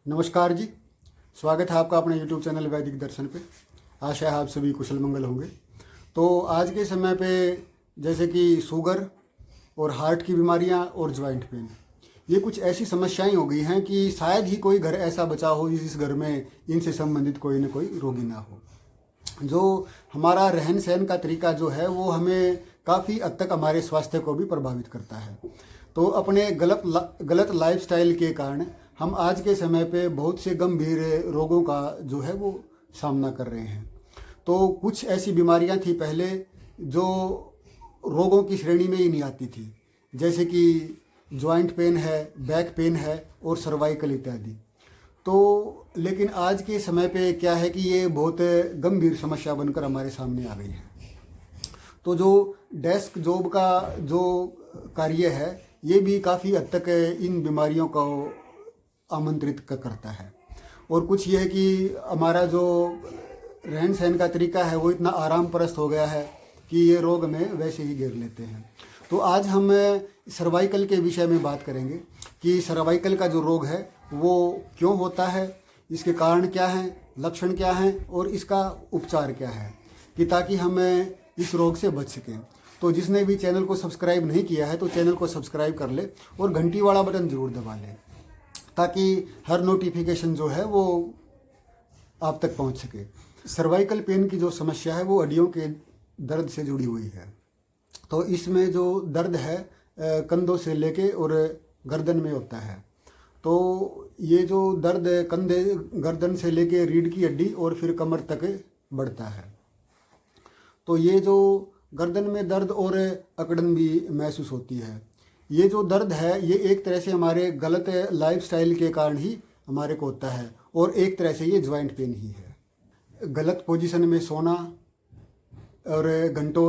नमस्कार जी। स्वागत है आपका अपने YouTube चैनल वैदिक दर्शन पे। आशा है आप सभी कुशल मंगल होंगे। तो आज के समय पे जैसे कि शुगर और हार्ट की बीमारियां और जॉइंट पेन, ये कुछ ऐसी समस्याएं हो गई हैं कि शायद ही कोई घर ऐसा बचा हो जिस घर में इनसे संबंधित कोई न कोई रोगी ना हो। जो हमारा रहन सहन का तरीका जो है वो हमें काफ़ी हद तक हमारे स्वास्थ्य को भी प्रभावित करता है। तो अपने गलत लाइफस्टाइल के कारण हम आज के समय पे बहुत से गंभीर रोगों का जो है वो सामना कर रहे हैं। तो कुछ ऐसी बीमारियां थी पहले जो रोगों की श्रेणी में ही नहीं आती थी, जैसे कि जॉइंट पेन है, बैक पेन है और सर्वाइकल इत्यादि। तो लेकिन आज के समय पे क्या है कि ये बहुत गंभीर समस्या बनकर हमारे सामने आ गई है। तो जो डेस्क जॉब का जो कार्य है ये भी काफ़ी हद तक इन बीमारियों को आमंत्रित करता है। और कुछ ये है कि हमारा जो रहन सहन का तरीका है वो इतना आराम परस्त हो गया है कि ये रोग में वैसे ही घेर लेते हैं। तो आज हम सर्वाइकल के विषय में बात करेंगे कि सर्वाइकल का जो रोग है वो क्यों होता है, इसके कारण क्या हैं, लक्षण क्या हैं और इसका उपचार क्या है, कि ताकि हम इस रोग से बच सकें। तो जिसने भी चैनल को सब्सक्राइब नहीं किया है तो चैनल को सब्सक्राइब कर ले और घंटी वाला बटन ज़रूर दबा लें, ताकि हर नोटिफिकेशन जो है वो आप तक पहुंच सके। सर्वाइकल पेन की जो समस्या है वो हड्डियों के दर्द से जुड़ी हुई है। तो इसमें जो दर्द है कंधों से लेके और गर्दन में होता है। तो ये जो दर्द कंधे गर्दन से लेके रीढ़ की हड्डी और फिर कमर तक बढ़ता है। तो ये जो गर्दन में दर्द और अकड़न भी महसूस होती है। ये जो दर्द है ये एक तरह से हमारे गलत लाइफस्टाइल के कारण ही हमारे को होता है और एक तरह से ये जॉइंट पेन ही है। गलत पोजीशन में सोना और घंटों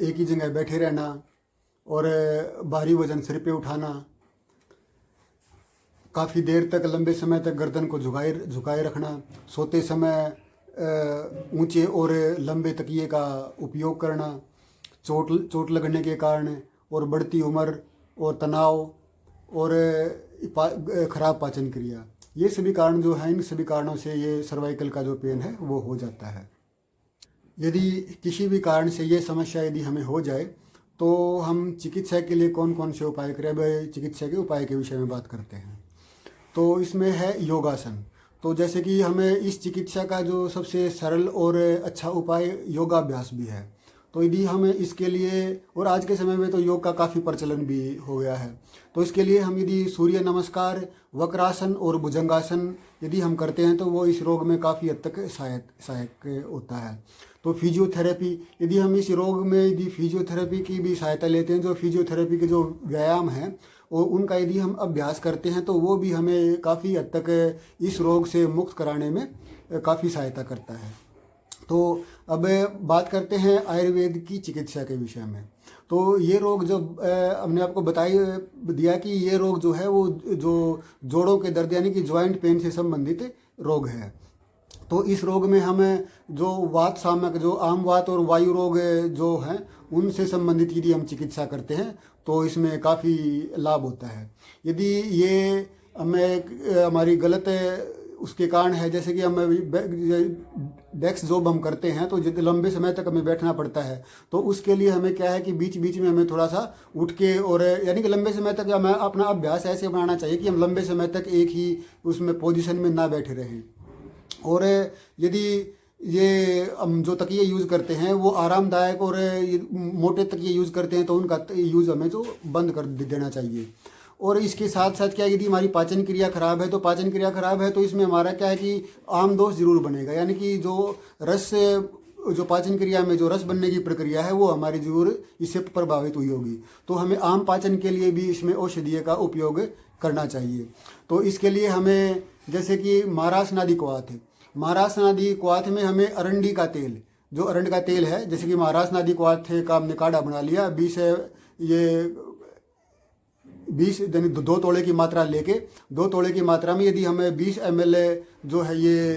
एक ही जगह बैठे रहना और भारी वजन सिर पे उठाना, काफ़ी देर तक लंबे समय तक गर्दन को झुकाए रखना, सोते समय ऊंचे और लंबे तकिए का उपयोग करना, चोट लगने के कारण और बढ़ती उम्र और तनाव और ख़राब पाचन क्रिया, ये सभी कारण जो हैं, इन सभी कारणों से ये सर्वाइकल का जो पेन है वो हो जाता है। यदि किसी भी कारण से ये समस्या यदि हमें हो जाए तो हम चिकित्सा के लिए कौन कौन से उपाय करें। अब चिकित्सा के उपाय के विषय में बात करते हैं। तो इसमें है योगासन। तो जैसे कि हमें इस चिकित्सा का जो सबसे सरल और अच्छा उपाय योगाभ्यास भी है। तो यदि हमें इसके लिए, और आज के समय में तो योग का काफ़ी प्रचलन भी हो गया है, तो इसके लिए हम यदि सूर्य नमस्कार, वक्रासन और भुजंगासन यदि हम करते हैं तो वो इस रोग में काफ़ी हद तक सहायक होता है। तो फिजियोथेरेपी, यदि हम इस रोग में यदि फिजियोथेरेपी की भी सहायता लेते हैं, जो फिजियोथेरेपी के जो व्यायाम हैं और उनका यदि हम अभ्यास करते हैं तो वो भी हमें काफ़ी हद तक इस रोग से मुक्त कराने में काफ़ी सहायता करता है। तो अब बात करते हैं आयुर्वेद की चिकित्सा के विषय में। तो ये रोग जो हमने आपको दिया कि ये रोग जो है वो जो जोड़ों के दर्द यानी कि जॉइंट पेन से संबंधित रोग है। तो इस रोग में हमें जो वात शामक, जो आम वात और वायु रोग जो हैं उनसे संबंधित यदि हम चिकित्सा करते हैं तो इसमें काफ़ी लाभ होता है। यदि ये हमें हमारी गलत उसके कारण है, जैसे कि हम डेस्क जॉब हम करते हैं तो जितने लंबे समय तक हमें बैठना पड़ता है, तो उसके लिए हमें क्या है कि बीच बीच में हमें थोड़ा सा उठ के, और यानी कि लंबे समय तक हमें अपना अभ्यास ऐसे बनाना चाहिए कि हम लंबे समय तक एक ही उसमें पोजीशन में ना बैठे रहें। और यदि ये हम जो तकिए यूज़ करते हैं वो आरामदायक और मोटे तकिए यूज़ करते हैं तो उनका यूज़ हमें जो बंद कर देना चाहिए। और इसके साथ साथ क्या, यदि हमारी पाचन क्रिया खराब है तो इसमें हमारा क्या है कि आम दोष जरूर बनेगा, यानी कि जो पाचन क्रिया में जो रस बनने की प्रक्रिया है वो हमारी जरूर इससे प्रभावित हुई होगी। तो हमें आम पाचन के लिए भी इसमें औषधीय का उपयोग करना चाहिए। तो इसके लिए हमें, जैसे कि महारासनादि क्वाथ है, महारासनादि क्वाथ में हमें अरंडी का तेल, जो अरंड का तेल है, जैसे कि महारासनादि क्वाथ का हमने काढ़ा बना लिया, 2 तोड़े की मात्रा लेके, 2 तोड़े की मात्रा में यदि हमें 20 ml जो है ये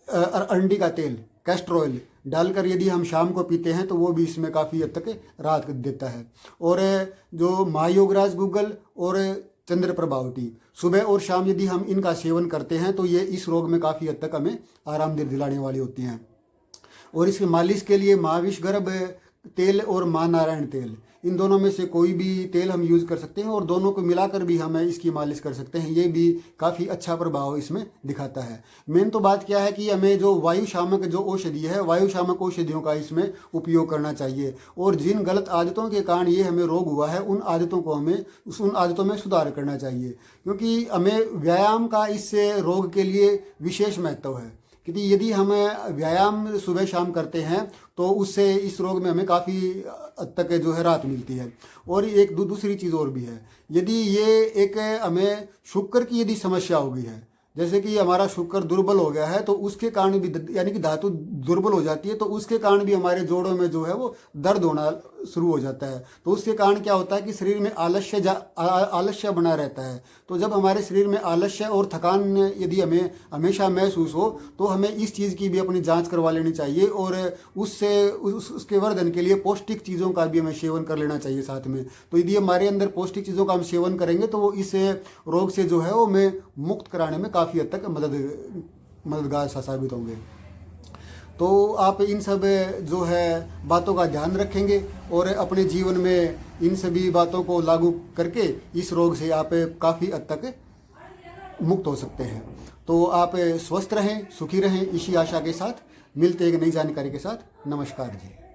अरंडी का तेल, कैस्टर ऑयल डालकर यदि हम शाम को पीते हैं तो वो भी इसमें काफ़ी हद तक राहत देता है। और जो महायोगराज गूगल और चंद्र प्रभाव टी सुबह और शाम यदि हम इनका सेवन करते हैं तो ये इस रोग में काफ़ी हद तक हमें आराम दिलाने वाली होती हैं। और इसकी मालिश के लिए महाविष गर्भ तेल और माँ नारायण तेल, इन दोनों में से कोई भी तेल हम यूज़ कर सकते हैं और दोनों को मिलाकर भी हम इसकी मालिश कर सकते हैं। ये भी काफ़ी अच्छा प्रभाव इसमें दिखाता है। मेन तो बात क्या है कि हमें जो वायु शामक जो औषधि है, वायु शामक औषधियों का इसमें उपयोग करना चाहिए। और जिन गलत आदतों के कारण ये हमें रोग हुआ है उन आदतों को हमें उन आदतों में सुधार करना चाहिए, क्योंकि हमें व्यायाम का इससे रोग के लिए विशेष महत्व है। क्योंकि यदि हम व्यायाम सुबह शाम करते हैं तो उससे इस रोग में हमें काफ़ी हद तक जो है राहत मिलती है। और एक दूसरी चीज़ और भी है, यदि ये एक हमें शुक्र की यदि समस्या हो गई है, जैसे कि हमारा शुक्र दुर्बल हो गया है तो उसके कारण भी यानी कि धातु दुर्बल हो जाती है तो उसके कारण भी हमारे जोड़ों में जो है वो दर्द होना शुरू हो जाता है। तो उसके कारण क्या होता है कि शरीर में आलस्य बना रहता है। तो जब हमारे शरीर में आलस्य और थकान यदि हमें हमेशा महसूस हो तो हमें इस चीज़ की भी अपनी जांच करवा लेनी चाहिए और उसके वर्धन के लिए पौष्टिक चीज़ों का भी हमें सेवन कर लेना चाहिए साथ में। तो यदि हमारे अंदर पौष्टिक चीज़ों का हम सेवन करेंगे तो वो इस रोग से जो है वो हमें मुक्त कराने में काफ़ी हद तक मददगार साबित होंगे। तो आप इन सब जो है बातों का ध्यान रखेंगे और अपने जीवन में इन सभी बातों को लागू करके इस रोग से आप काफ़ी हद तक मुक्त हो सकते हैं। तो आप स्वस्थ रहें, सुखी रहें, इसी आशा के साथ मिलते हैं एक नई जानकारी के साथ। नमस्कार जी।